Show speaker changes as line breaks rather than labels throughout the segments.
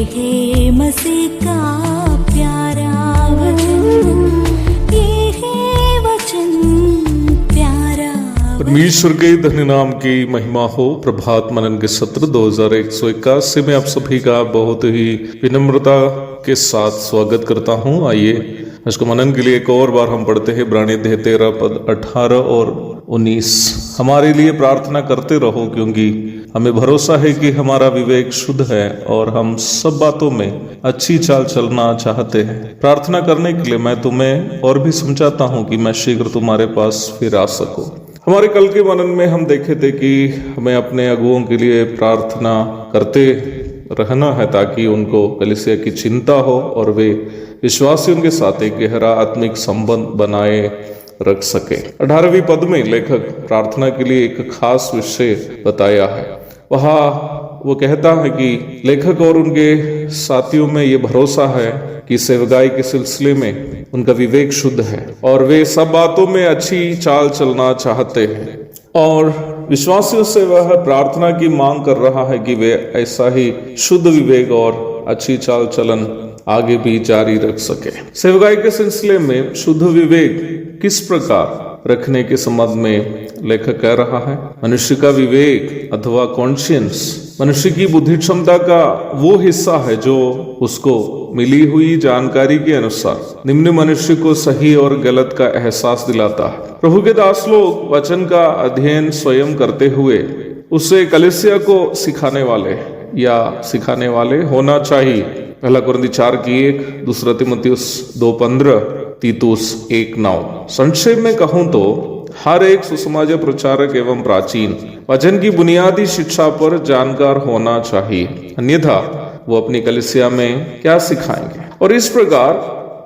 है मसीह का प्यारा वचन, ये है वचन प्यारा।
परमेश्वर के धन्य नाम की महिमा हो। प्रभात मनन के सत्र 2181 में आप सभी का बहुत ही विनम्रता के साथ स्वागत करता हूं। आइए आज को मनन के लिए एक और बार हम पढ़ते हैं इब्रानी अध्याय 13 पद 18 और 19। हमारे लिए प्रार्थना करते रहो क्योंकि हमें भरोसा है कि हमारा विवेक शुद्ध है और हम सब बातों में अच्छी चाल चलना चाहते हैं। प्रार्थना करने के लिए मैं तुम्हें और भी समझाता हूं कि मैं शीघ्र तुम्हारे पास फिर आ सकूं। हमारे कल के मनन में हम देखे थे कि हमें अपने अगुओं के लिए प्रार्थना करते रहना है ताकि उनको कलीसिया की चिंता हो और वे विश्वासियों के साथ एक गहरा आत्मिक संबंध बनाए रख सके। 18वीं पद में लेखक प्रार्थना के लिए एक खास विषय बताया है। वहाँ वो कहता है कि लेखक और उनके साथियों में ये भरोसा है कि सेवकाई के सिलसिले में उनका विवेक शुद्ध है और वे सब बातों में अच्छी चाल चलना चाहते हैं। और विश्वासियों से वह प्रार्थना की मांग कर रहा है कि वे ऐसा ही शुद्ध विवेक और अच्छी चाल चलन आगे भी जारी रख सके। सेवकाई के सिलसिले में शुद्ध विवेक किस प्रकार रखने के संबंध में लेखक कह रहा है। मनुष्य का विवेक अथवा कॉन्शियंस मनुष्य की बुद्धि क्षमता का वो हिस्सा है जो उसको मिली हुई जानकारी के अनुसार निम्न मनुष्य को सही और गलत का एहसास दिलाता है। प्रभु के दास लोग वचन का अध्ययन स्वयं करते हुए उसे कलीसिया को सिखाने वाले होना चाहिए। पहला कुरिन्थी 4:1, दूसरा तीमुथियुस 2:15, तीतुस 1:9। संक्षेप में कहूं तो हर एक सुसमाचार प्रचारक एवं प्राचीन वचन की बुनियादी शिक्षा पर जानकार होना चाहिए, अन्यथा वो अपनी कलीसिया में क्या सिखाएंगे। और इस प्रकार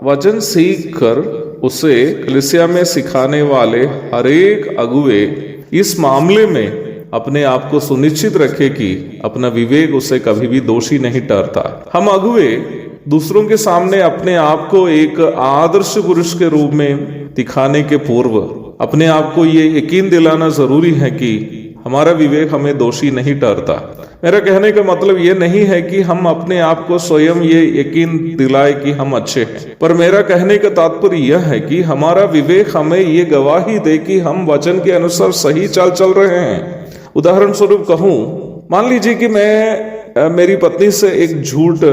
वचन सीख कर उसे कलीसिया में सिखाने वाले हर एक अगुवे इस मामले में अपने आप को सुनिश्चित रखे कि अपना विवेक उसे कभी भी दोषी नहीं ठहरता। हम अगुवे दूसरों के सामने अपने आप को एक आदर्श पुरुष के रूप में दिखाने के पूर्व अपने आप को ये यकीन दिलाना जरूरी है कि हमारा विवेक हमें दोषी नहीं ठहरता। मेरा कहने का मतलब ये नहीं है कि हम अपने आप को स्वयं ये यकीन दिलाए कि हम अच्छे हैं, पर मेरा कहने का तात्पर्य यह है कि हमारा विवेक हमें ये गवाही दे कि हम वचन के अनुसार सही चाल चल रहे हैं। उदाहरण स्वरूप कहूं, मान लीजिए कि मैं मेरी पत्नी से एक झूठ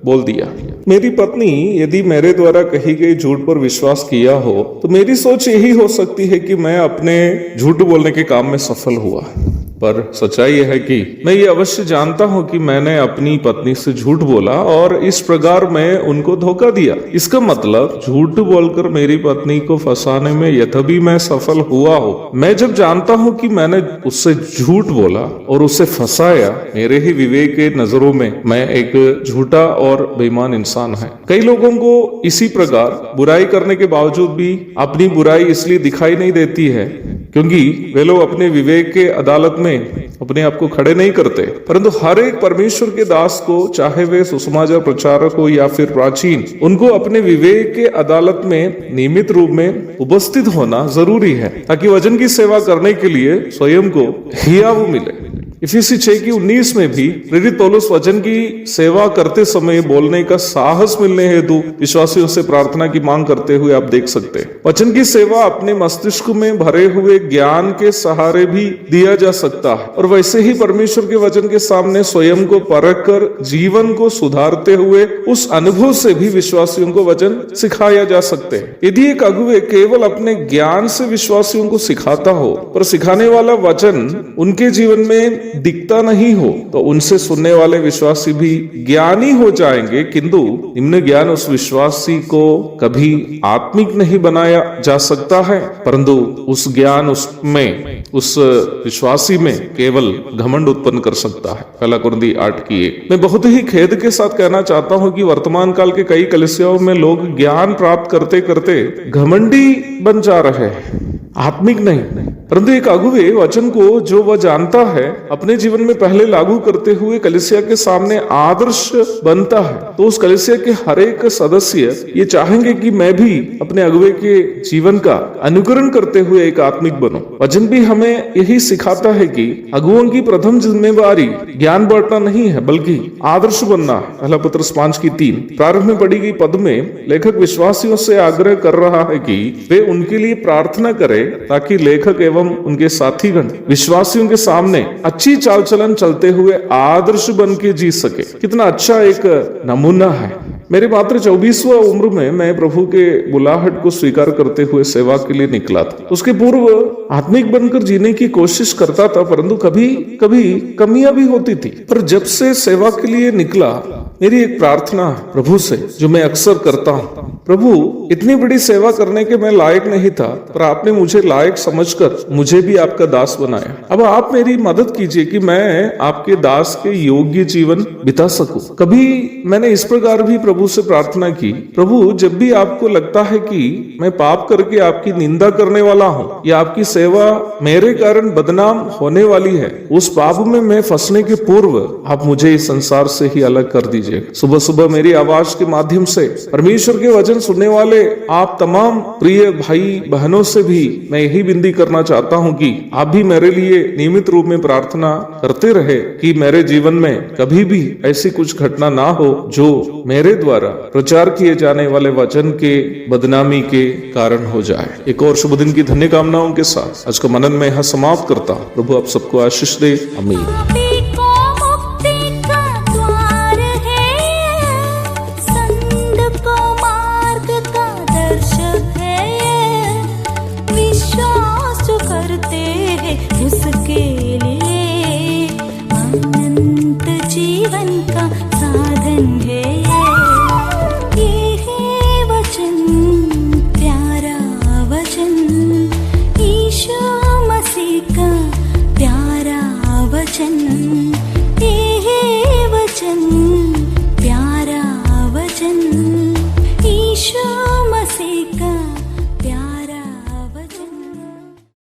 बोल दिया। मेरी पत्नी यदि मेरे द्वारा कही गई झूठ पर विश्वास किया हो तो मेरी सोच यही हो सकती है कि मैं अपने झूठ बोलने के काम में सफल हुआ, पर सच्चाई यह है कि मैं ये अवश्य जानता हूं कि मैंने अपनी पत्नी से झूठ बोला और इस प्रकार मैं उनको धोखा दिया। इसका मतलब झूठ बोलकर मेरी पत्नी को फंसाने में यद्यपि मैं सफल हुआ हूं, मैं जब जानता हूं कि मैंने उससे झूठ बोला और उसे फंसाया, मेरे ही विवेक के नजरों में मैं एक झूठा और बेईमान इंसान है। कई लोगों को इसी प्रकार बुराई करने के बावजूद भी अपनी बुराई इसलिए दिखाई नहीं देती है क्योंकि वे लोग अपने विवेक के अदालत में अपने आप को खड़े नहीं करते। परंतु हर एक परमेश्वर के दास को, चाहे वे सुसमाचार प्रचारक हो या फिर प्राचीन, उनको अपने विवेक के अदालत में नियमित रूप में उपस्थित होना जरूरी है ताकि वचन की सेवा करने के लिए स्वयं को हियाव मिले। इफिसी 6:19 में भी प्रेरित पौलुस वचन की सेवा करते समय बोलने का साहस मिलने हेतु विश्वासियों से प्रार्थना की मांग करते हुए आप देख सकते हैं। वचन की सेवा अपने मस्तिष्क में भरे हुए ज्ञान के सहारे भी दिया जा सकता है और वैसे ही परमेश्वर के वचन के सामने स्वयं को परख कर जीवन को सुधारते हुए उस अनुभव से भी विश्वासियों को वचन सिखाया जा सकते हैं। यदि एक अगुवे केवल अपने ज्ञान से विश्वासियों को सिखाता हो पर सिखाने वाला वचन उनके जीवन में दिखता नहीं हो तो उनसे सुनने वाले विश्वासी भी ज्ञानी हो जाएंगे, किंतु निम्न ज्ञान उस विश्वासी को कभी आत्मिक नहीं बनाया जा सकता है, परंतु उस ज्ञान उस विश्वासी में केवल घमंड उत्पन्न कर सकता है। पहला कुरिन्थी 8:1। मैं बहुत ही खेद के साथ कहना चाहता हूं कि वर्तमान काल के कई कलीसियाओं में लोग ज्ञान प्राप्त करते करते घमंडी बन जा रहे हैं। आत्मिक नहीं, परंतु एक अगुवे वचन को जो वह जानता है अपने जीवन में पहले लागू करते हुए कलीसिया के सामने आदर्श बनता है, तो उस कलीसिया के हर एक सदस्य ये चाहेंगे कि मैं भी अपने अगुवे के जीवन का अनुकरण करते हुए एक आत्मिक बनूं। वचन भी हमें यही सिखाता है कि अगुवों की प्रथम जिम्मेवारी ज्ञान बांटना नहीं है बल्कि आदर्श बनना। पहला पत्रस 5:3 प्रारंभ में पढ़ी गई पद में लेखक विश्वासियों से आग्रह कर रहा है कि वे उनके लिए प्रार्थना करें ताकि लेखक एवं उनके साथीगण विश्वासियों के सामने अच्छी चाल चलन चलते हुए आदर्श बन के जी सके। कितना अच्छा एक नमूना है। मेरे मात्र 24वां उम्र में मैं प्रभु के बुलाहट को स्वीकार करते हुए सेवा के लिए निकला था। उसके पूर्व आत्मिक बनकर जीने की कोशिश करता था, परंतु कभी कभी कमियां भी होती थी। पर जब से सेवा के लिए निकला, मेरी एक प्रार्थना प्रभु से जो मैं अक्सर करता हूँ, प्रभु इतनी बड़ी सेवा करने के मैं लायक नहीं था, पर आपने मुझे लायक समझकर मुझे भी आपका दास बनाया। अब आप मेरी मदद कीजिए कि मैं आपके दास के योग्य जीवन बिता सकूं। कभी मैंने इस प्रकार भी प्रभु से प्रार्थना की, प्रभु जब भी आपको लगता है कि मैं पाप करके आपकी निंदा करने वाला हूँ या आपकी सेवा मेरे कारण बदनाम होने वाली है, उस पाप में मैं फंसने के पूर्व आप मुझे इस संसार से ही अलग कर दीजिए। सुबह सुबह मेरी आवाज के माध्यम से परमेश्वर के वचन सुनने वाले आप तमाम प्रिय भाई बहनों से भी मैं यही विनती करना चाहता हूँ कि आप भी मेरे लिए नियमित रूप में प्रार्थना करते रहे कि मेरे जीवन में कभी भी ऐसी कुछ घटना ना हो जो मेरे द्वारा प्रचार किए जाने वाले वचन के बदनामी के कारण हो जाए। एक और शुभ दिन की धन्य कामनाओं के साथ आज का मनन में यहाँ समाप्त करता हूँ। प्रभु आप सबको आशीष दे। आमीन।